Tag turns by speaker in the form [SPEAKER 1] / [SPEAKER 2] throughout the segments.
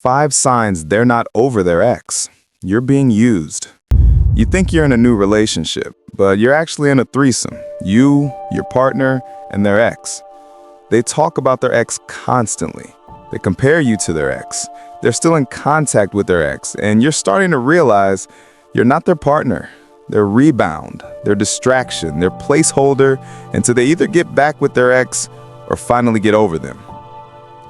[SPEAKER 1] 5 signs they're not over their ex. You're being used. You think you're in a new relationship, but you're actually in a threesome. You, your partner, and their ex. They talk about their ex constantly. They compare you to their ex. They're still in contact with their ex, and you're starting to realize you're not their partner. They're rebound, their distraction, their placeholder until they either get back with their ex or finally get over them.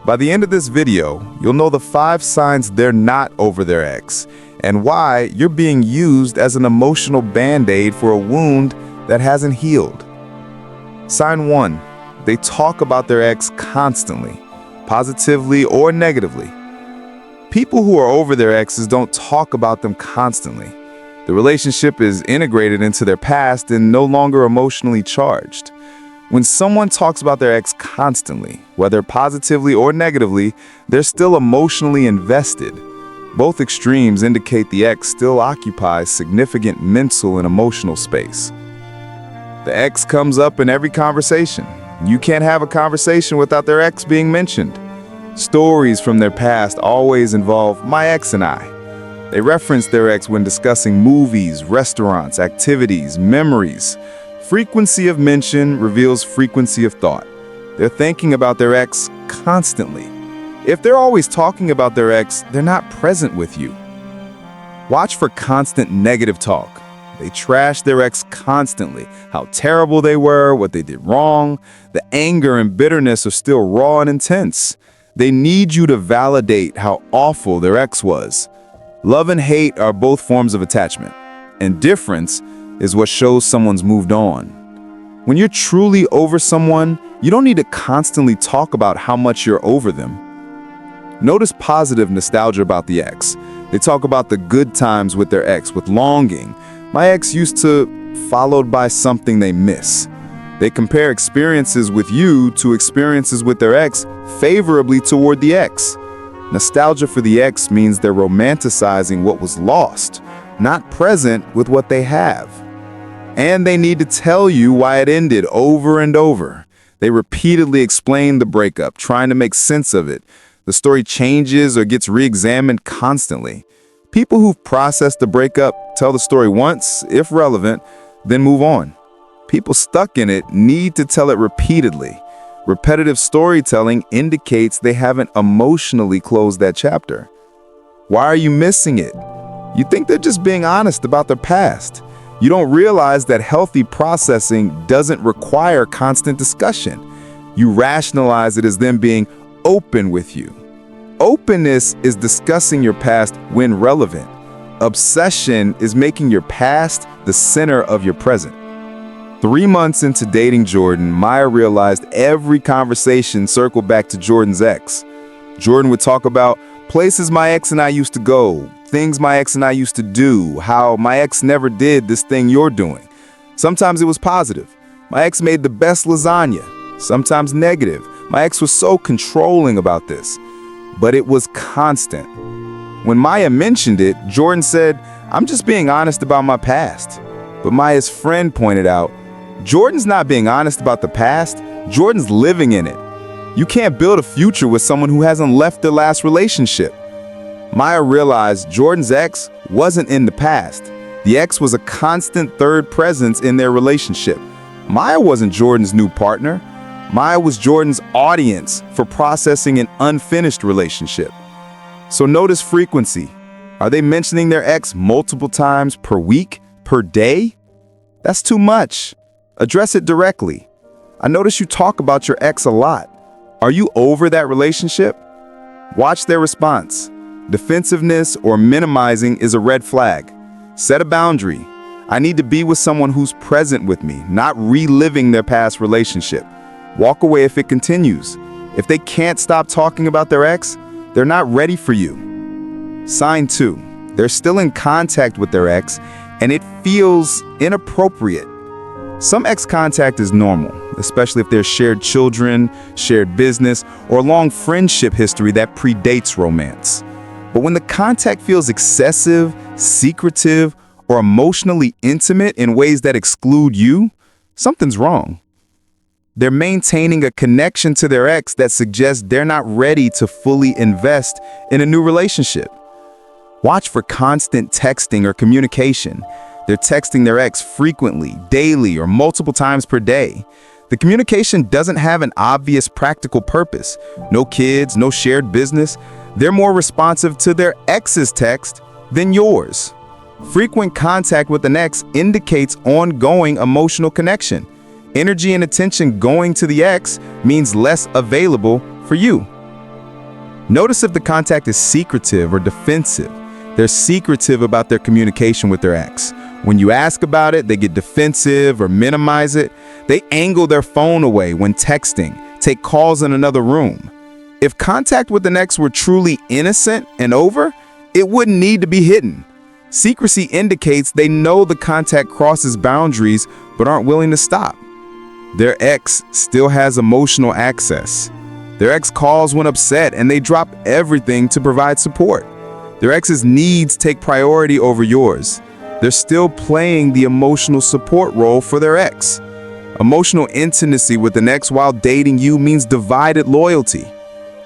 [SPEAKER 1] By the end of this video, you'll know the 5 signs they're not over their ex and why you're being used as an emotional band-aid for a wound that hasn't healed. Sign 1. They talk about their ex constantly, positively or negatively. People who are over their exes don't talk about them constantly. The relationship is integrated into their past and no longer emotionally charged. When someone talks about their ex constantly, whether positively or negatively, they're still emotionally invested. Both extremes indicate the ex still occupies significant mental and emotional space. The ex comes up in every conversation. You can't have a conversation without their ex being mentioned. Stories from their past always involve "my ex and I." They reference their ex when discussing movies, restaurants, activities, memories. Frequency of mention reveals frequency of thought. They're thinking about their ex constantly. If they're always talking about their ex, they're not present with you. Watch for constant negative talk. They trash their ex constantly, how terrible they were, what they did wrong. The anger and bitterness are still raw and intense. They need you to validate how awful their ex was. Love and hate are both forms of attachment. Indifference is what shows someone's moved on. When you're truly over someone, you don't need to constantly talk about how much you're over them. Notice positive nostalgia about the ex. They talk about the good times with their ex with longing. "My ex used to," followed by something they miss. They compare experiences with you to experiences with their ex favorably toward the ex. Nostalgia for the ex means they're romanticizing what was lost, not present with what they have. And they need to tell you why it ended over and over. They repeatedly explain the breakup, trying to make sense of it. The story changes or gets re-examined constantly. People who've processed the breakup tell the story once, if relevant, then move on. People stuck in it need to tell it repeatedly. Repetitive storytelling indicates they haven't emotionally closed that chapter. Why are you missing it? You think they're just being honest about their past. You don't realize that healthy processing doesn't require constant discussion. You rationalize it as them being open with you. Openness is discussing your past when relevant. Obsession is making your past the center of your present. 3 months into dating Jordan, Maya realized every conversation circled back to Jordan's ex. Jordan would talk about places my ex and I used to go, things my ex and I used to do, how my ex never did this thing you're doing. Sometimes it was positive. My ex made the best lasagna. Sometimes negative. My ex was so controlling about this. But it was constant. When Maya mentioned it, Jordan said, "I'm just being honest about my past." But Maya's friend pointed out, Jordan's not being honest about the past. Jordan's living in it. You can't build a future with someone who hasn't left their last relationship. Maya realized Jordan's ex wasn't in the past. The ex was a constant third presence in their relationship. Maya wasn't Jordan's new partner. Maya was Jordan's audience for processing an unfinished relationship. So notice frequency. Are they mentioning their ex multiple times per week, per day? That's too much. Address it directly. I notice you talk about your ex a lot. Are you over that relationship? Watch their response. Defensiveness or minimizing is a red flag. Set a boundary. I need to be with someone who's present with me, not reliving their past relationship. Walk away if it continues. If they can't stop talking about their ex, they're not ready for you. Sign 2. They're still in contact with their ex, and it feels inappropriate. Some ex contact is normal, especially if there's shared children, shared business, or a long friendship history that predates romance. But when the contact feels excessive, secretive, or emotionally intimate in ways that exclude you, something's wrong. They're maintaining a connection to their ex that suggests they're not ready to fully invest in a new relationship. Watch for constant texting or communication. They're texting their ex frequently, daily, or multiple times per day. The communication doesn't have an obvious practical purpose. No kids, no shared business. They're more responsive to their ex's text than yours. Frequent contact with an ex indicates ongoing emotional connection. Energy and attention going to the ex means less available for you. Notice if the contact is secretive or defensive. They're secretive about their communication with their ex. When you ask about it, they get defensive or minimize it. They angle their phone away when texting, take calls in another room. If contact with an ex were truly innocent and over, it wouldn't need to be hidden. Secrecy indicates they know the contact crosses boundaries but aren't willing to stop. Their ex still has emotional access. Their ex calls when upset and they drop everything to provide support. Their ex's needs take priority over yours. They're still playing the emotional support role for their ex. Emotional intimacy with an ex while dating you means divided loyalty.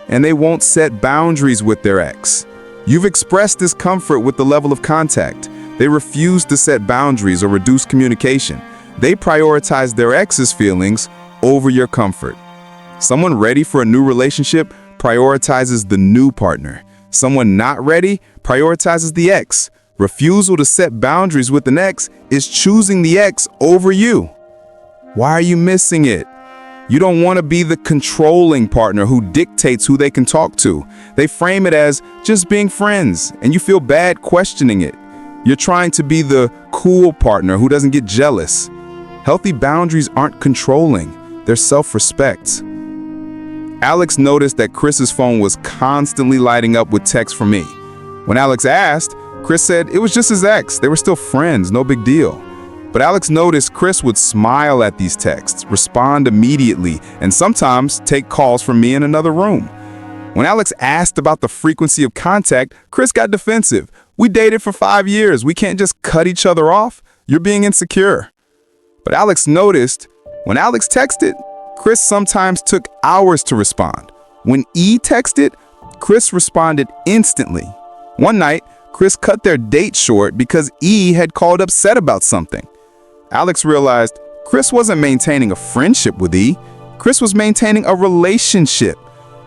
[SPEAKER 1] And they won't set boundaries with their ex. You've expressed discomfort with the level of contact. They refuse to set boundaries or reduce communication. They prioritize their ex's feelings over your comfort. Someone ready for a new relationship prioritizes the new partner. Someone not ready prioritizes the ex. Refusal to set boundaries with an ex is choosing the ex over you. Why are you missing it? You don't want to be the controlling partner who dictates who they can talk to. They frame it as just being friends, and you feel bad questioning it. You're trying to be the cool partner who doesn't get jealous. Healthy boundaries aren't controlling, they're self-respect. Alex noticed that Chris's phone was constantly lighting up with texts from me. When Alex asked, Chris said it was just his ex. They were still friends, no big deal. But Alex noticed Chris would smile at these texts, respond immediately, and sometimes take calls from me in another room. When Alex asked about the frequency of contact, Chris got defensive. We dated for 5 years. We can't just cut each other off. You're being insecure. But Alex noticed when Alex texted, Chris sometimes took hours to respond. When E texted, Chris responded instantly. One night, Chris cut their date short because E had called upset about something. Alex realized Chris wasn't maintaining a friendship with E. Chris was maintaining a relationship.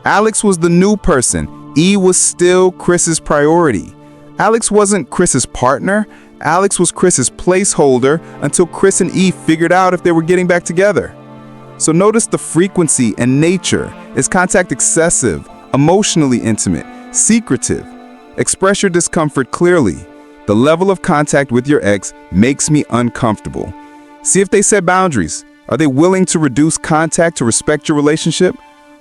[SPEAKER 1] Alex was the new person. E was still Chris's priority. Alex wasn't Chris's partner. Alex was Chris's placeholder until Chris and E figured out if they were getting back together. So notice the frequency and nature. Is contact excessive, emotionally intimate, secretive? Express your discomfort clearly. The level of contact with your ex makes me uncomfortable. See if they set boundaries. Are they willing to reduce contact to respect your relationship?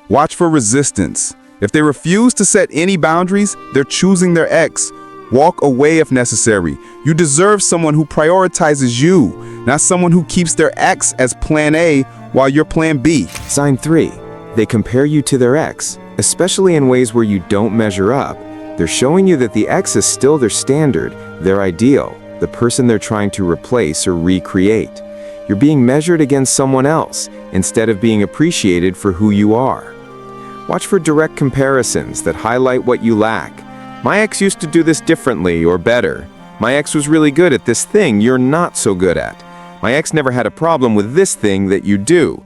[SPEAKER 1] Watch for resistance. If they refuse to set any boundaries, they're choosing their ex. Walk away if necessary. You deserve someone who prioritizes you, not someone who keeps their ex as plan A while you're plan B.
[SPEAKER 2] Sign 3. They compare you to their ex, especially in ways where you don't measure up. They're showing you that the ex is still their standard, their ideal, the person they're trying to replace or recreate. You're being measured against someone else instead of being appreciated for who you are. Watch for direct comparisons that highlight what you lack. My ex used to do this differently or better. My ex was really good at this thing you're not so good at. My ex never had a problem with this thing that you do.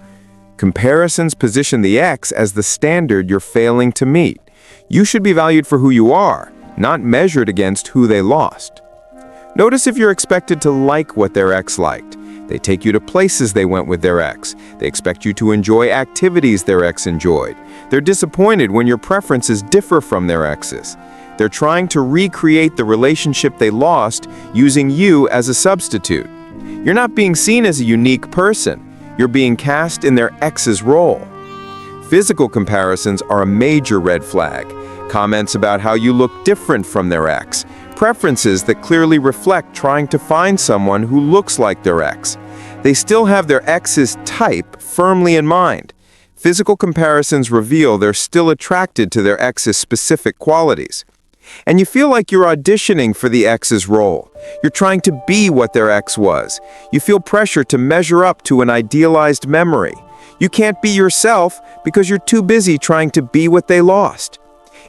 [SPEAKER 2] Comparisons position the ex as the standard you're failing to meet. You should be valued for who you are, not measured against who they lost. Notice if you're expected to like what their ex liked. They take you to places they went with their ex. They expect you to enjoy activities their ex enjoyed. They're disappointed when your preferences differ from their ex's. They're trying to recreate the relationship they lost using you as a substitute. You're not being seen as a unique person. You're being cast in their ex's role. Physical comparisons are a major red flag. Comments about how you look different from their ex. Preferences that clearly reflect trying to find someone who looks like their ex. They still have their ex's type firmly in mind. Physical comparisons reveal they're still attracted to their ex's specific qualities. And you feel like you're auditioning for the ex's role. You're trying to be what their ex was. You feel pressure to measure up to an idealized memory. You can't be yourself because you're too busy trying to be what they lost.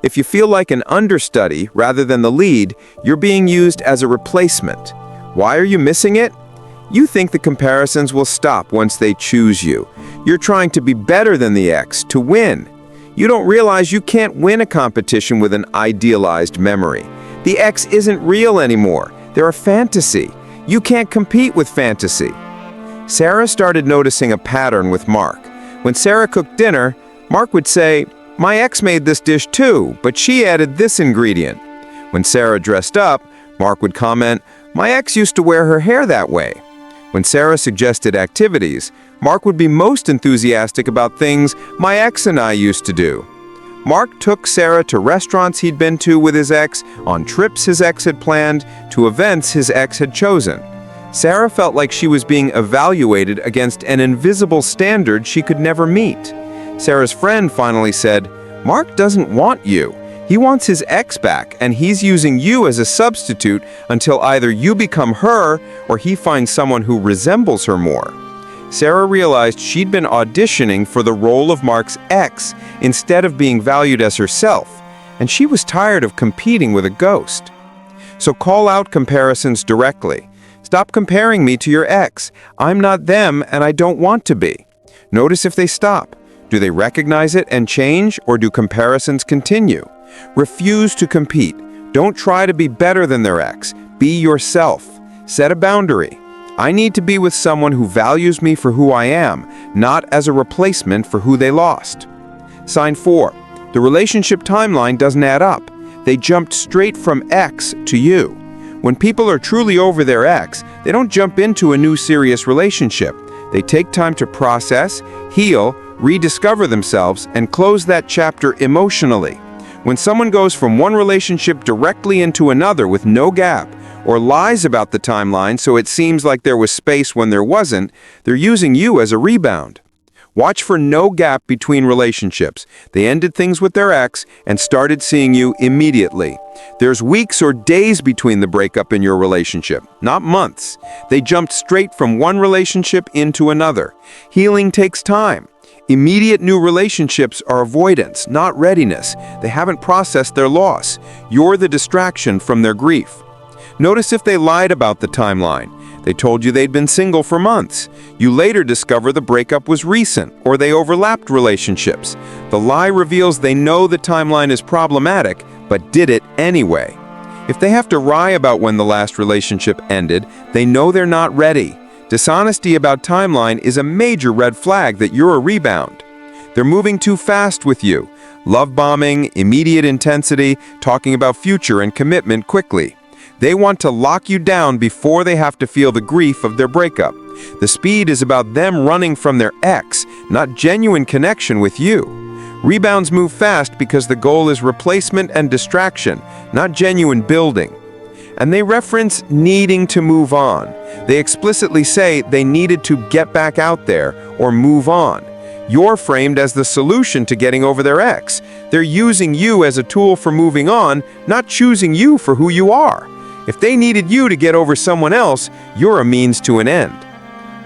[SPEAKER 2] If you feel like an understudy rather than the lead, you're being used as a replacement. Why are you missing it? You think the comparisons will stop once they choose you. You're trying to be better than the ex, to win. You don't realize you can't win a competition with an idealized memory. The ex isn't real anymore. They're a fantasy. You can't compete with fantasy. Sarah started noticing a pattern with Mark. When Sarah cooked dinner, Mark would say, "My ex made this dish too, but she added this ingredient." When Sarah dressed up, Mark would comment, "My ex used to wear her hair that way." When Sarah suggested activities, Mark would be most enthusiastic about things my ex and I used to do. Mark took Sarah to restaurants he'd been to with his ex, on trips his ex had planned, to events his ex had chosen. Sarah felt like she was being evaluated against an invisible standard she could never meet. Sarah's friend finally said, "Mark doesn't want you. He wants his ex back, and he's using you as a substitute until either you become her or he finds someone who resembles her more." Sarah realized she'd been auditioning for the role of Mark's ex instead of being valued as herself, and she was tired of competing with a ghost. So call out comparisons directly. "Stop comparing me to your ex. I'm not them and I don't want to be." Notice if they stop. Do they recognize it and change, or do comparisons continue? Refuse to compete. Don't try to be better than their ex. Be yourself. Set a boundary. I need to be with someone who values me for who I am, not as a replacement for who they lost. Sign 4. The relationship timeline doesn't add up. They jumped straight from ex to you. When people are truly over their ex, they don't jump into a new serious relationship. They take time to process, heal, rediscover themselves, and close that chapter emotionally. When someone goes from one relationship directly into another with no gap, or lies about the timeline so it seems like there was space when there wasn't, they're using you as a rebound. Watch for no gap between relationships. They ended things with their ex and started seeing you immediately. There's weeks or days between the breakup in your relationship, not months. They jumped straight from one relationship into another. Healing takes time. Immediate new relationships are avoidance, not readiness. They haven't processed their loss. You're the distraction from their grief. Notice if they lied about the timeline. They told you they'd been single for months. You later discover the breakup was recent, or they overlapped relationships. The lie reveals they know the timeline is problematic, but did it anyway. If they have to lie about when the last relationship ended, they know they're not ready. Dishonesty about timeline is a major red flag that you're a rebound. They're moving too fast with you. Love bombing, immediate intensity, talking about future and commitment quickly. They want to lock you down before they have to feel the grief of their breakup. The speed is about them running from their ex, not genuine connection with you. Rebounds move fast because the goal is replacement and distraction, not genuine building. And they reference needing to move on. They explicitly say they needed to get back out there or move on. You're framed as the solution to getting over their ex. They're using you as a tool for moving on, not choosing you for who you are. If they needed you to get over someone else, you're a means to an end.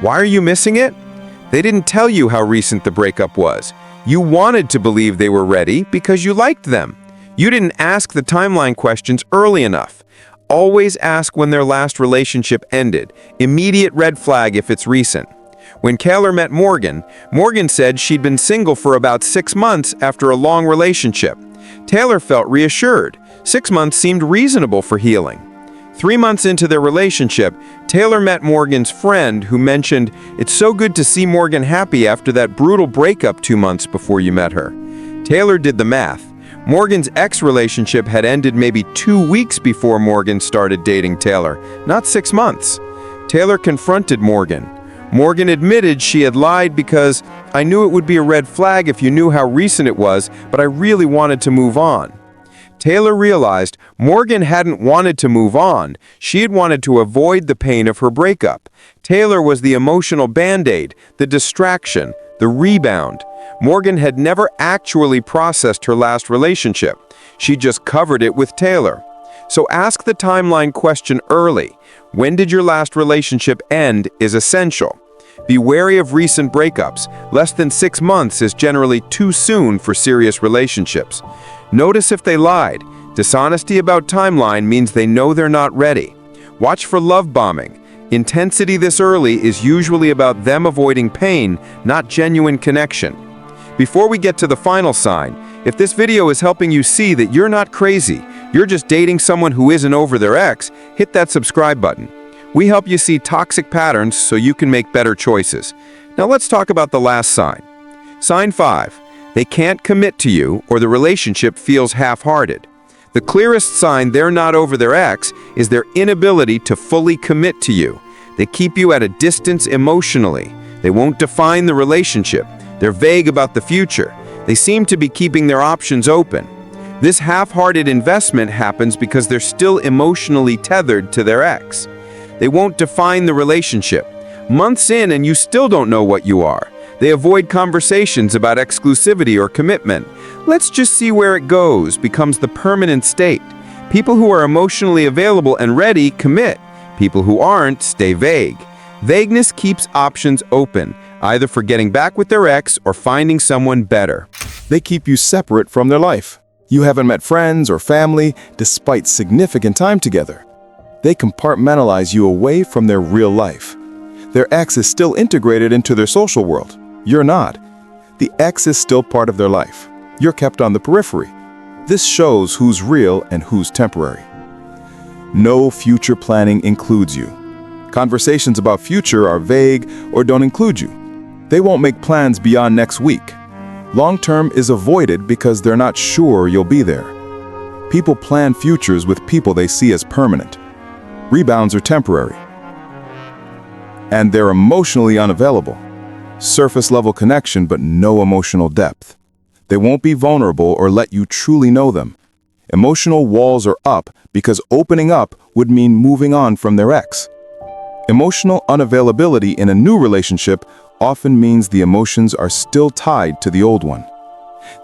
[SPEAKER 2] Why are you missing it? They didn't tell you how recent the breakup was. You wanted to believe they were ready because you liked them. You didn't ask the timeline questions early enough. Always ask when their last relationship ended. Immediate red flag if it's recent. When Taylor met Morgan, Morgan said she'd been single for about 6 months after a long relationship. Taylor felt reassured. 6 months seemed reasonable for healing. 3 months into their relationship, Taylor met Morgan's friend who mentioned, "It's so good to see Morgan happy after that brutal breakup 2 months before you met her." Taylor did the math. Morgan's ex-relationship had ended maybe 2 weeks before Morgan started dating Taylor, not 6 months. Taylor confronted Morgan. Morgan admitted she had lied because, "I knew it would be a red flag if you knew how recent it was, but I really wanted to move on." Taylor realized Morgan hadn't wanted to move on. She had wanted to avoid the pain of her breakup. Taylor was the emotional bandaid, the distraction, the rebound. Morgan had never actually processed her last relationship. She just covered it with Taylor. So ask the timeline question early. When did your last relationship end is essential.
[SPEAKER 3] Be wary of recent breakups. Less than 6 months is generally too soon for serious relationships. Notice if they lied. Dishonesty about timeline means they know they're not ready. Watch for love bombing. Intensity this early is usually about them avoiding pain, not genuine connection. Before we get to the final sign, if this video is helping you see that you're not crazy, you're just dating someone who isn't over their ex, hit that subscribe button. We help you see toxic patterns so you can make better choices. Now let's talk about the last sign. Sign 5. They can't commit to you or the relationship feels half-hearted. The clearest sign they're not over their ex is their inability to fully commit to you. They keep you at a distance emotionally. They won't define the relationship. They're vague about the future. They seem to be keeping their options open. This half-hearted investment happens because they're still emotionally tethered to their ex. They won't define the relationship. Months in and you still don't know what you are. They avoid conversations about exclusivity or commitment. Let's just see where it goes becomes the permanent state. People who are emotionally available and ready commit. People who aren't stay vague. Vagueness keeps options open, either for getting back with their ex or finding someone better.
[SPEAKER 1] They keep you separate from their life. You haven't met friends or family despite significant time together. They compartmentalize you away from their real life. Their ex is still integrated into their social world. You're not. The ex is still part of their life. You're kept on the periphery. This shows who's real and who's temporary. No future planning includes you. Conversations about future are vague or don't include you. They won't make plans beyond next week. Long-term is avoided because they're not sure you'll be there. People plan futures with people they see as permanent. Rebounds are temporary. And they're emotionally unavailable. Surface-level connection but no emotional depth. They won't be vulnerable or let you truly know them. Emotional walls are up because opening up would mean moving on from their ex. Emotional unavailability in a new relationship often means the emotions are still tied to the old one.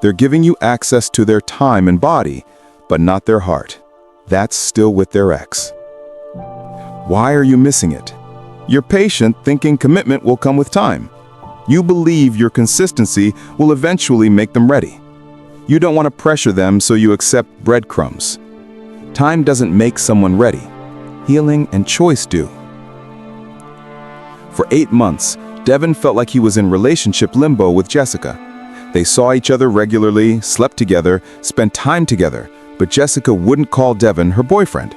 [SPEAKER 1] They're giving you access to their time and body, but not their heart. That's still with their ex. Why are you missing it? You're patient, thinking commitment will come with time. You believe your consistency will eventually make them ready. You don't want to pressure them, so you accept breadcrumbs. Time doesn't make someone ready. Healing and choice do. For 8 months, Devin felt like he was in relationship limbo with Jessica. They saw each other regularly, slept together, spent time together, but Jessica wouldn't call Devin her boyfriend.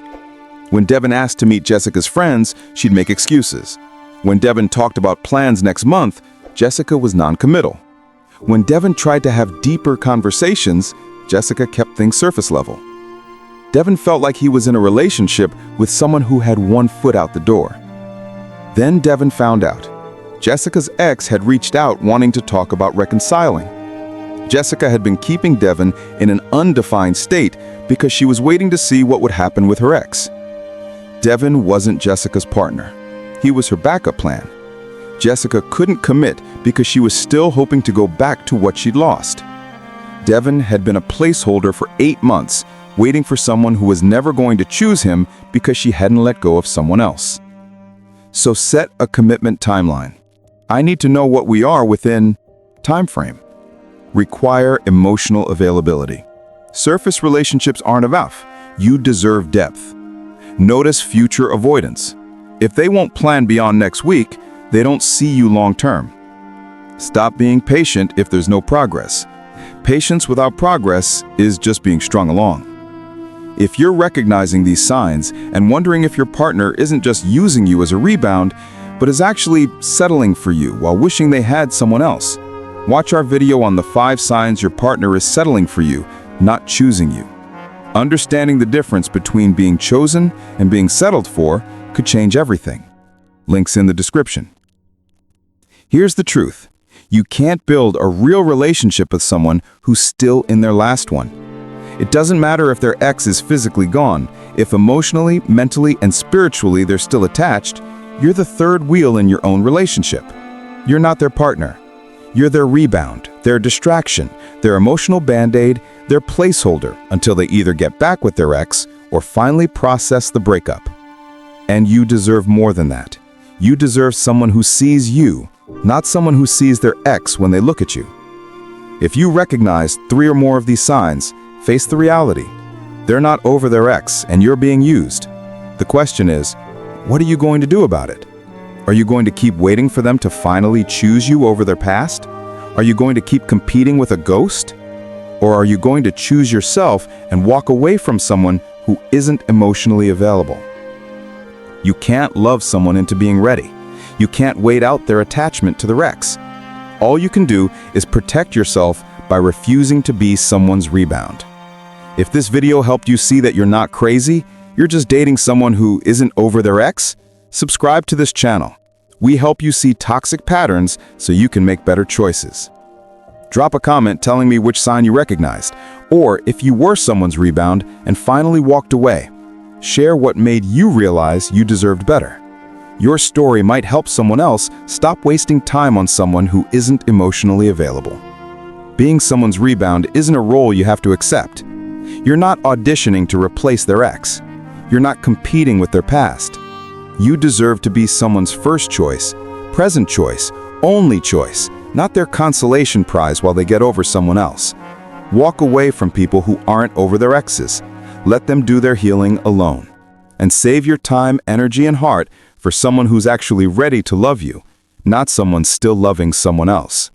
[SPEAKER 1] When Devin asked to meet Jessica's friends, she'd make excuses. When Devin talked about plans next month, Jessica was non-committal. When Devin tried to have deeper conversations, Jessica kept things surface level. Devin felt like he was in a relationship with someone who had one foot out the door. Then Devin found out. Jessica's ex had reached out wanting to talk about reconciling. Jessica had been keeping Devin in an undefined state because she was waiting to see what would happen with her ex. Devin wasn't Jessica's partner. He was her backup plan. Jessica couldn't commit because she was still hoping to go back to what she'd lost. Devin had been a placeholder for 8 months, waiting for someone who was never going to choose him because she hadn't let go of someone else. So set a commitment timeline. I need to know what we are within time frame. Require emotional availability. Surface relationships aren't enough. You deserve depth. Notice future avoidance. If they won't plan beyond next week, they don't see you long term. Stop being patient if there's no progress. Patience without progress is just being strung along. If you're recognizing these signs and wondering if your partner isn't just using you as a rebound, but is actually settling for you while wishing they had someone else, watch our video on the 5 signs your partner is settling for you, not choosing you. Understanding the difference between being chosen and being settled for could change everything. Links in the description. Here's the truth. You can't build a real relationship with someone who's still in their last one. It doesn't matter if their ex is physically gone. If emotionally, mentally, and spiritually they're still attached, you're the third wheel in your own relationship. You're not their partner. You're their rebound, their distraction, their emotional bandaid, their placeholder until they either get back with their ex or finally process the breakup. And you deserve more than that. You deserve someone who sees you, not someone who sees their ex when they look at you. If you recognize 3 or more of these signs, face the reality. They're not over their ex, and you're being used. The question is, what are you going to do about it? Are you going to keep waiting for them to finally choose you over their past? Are you going to keep competing with a ghost? Or are you going to choose yourself and walk away from someone who isn't emotionally available? You can't love someone into being ready. You can't wait out their attachment to their ex. All you can do is protect yourself by refusing to be someone's rebound. If this video helped you see that you're not crazy, you're just dating someone who isn't over their ex, subscribe to this channel. We help you see toxic patterns so you can make better choices. Drop a comment telling me which sign you recognized, or if you were someone's rebound and finally walked away. Share what made you realize you deserved better. Your story might help someone else stop wasting time on someone who isn't emotionally available. Being someone's rebound isn't a role you have to accept. You're not auditioning to replace their ex. You're not competing with their past. You deserve to be someone's first choice, present choice, only choice, not their consolation prize while they get over someone else. Walk away from people who aren't over their exes. Let them do their healing alone. And save your time, energy, and heart for someone who's actually ready to love you, not someone still loving someone else.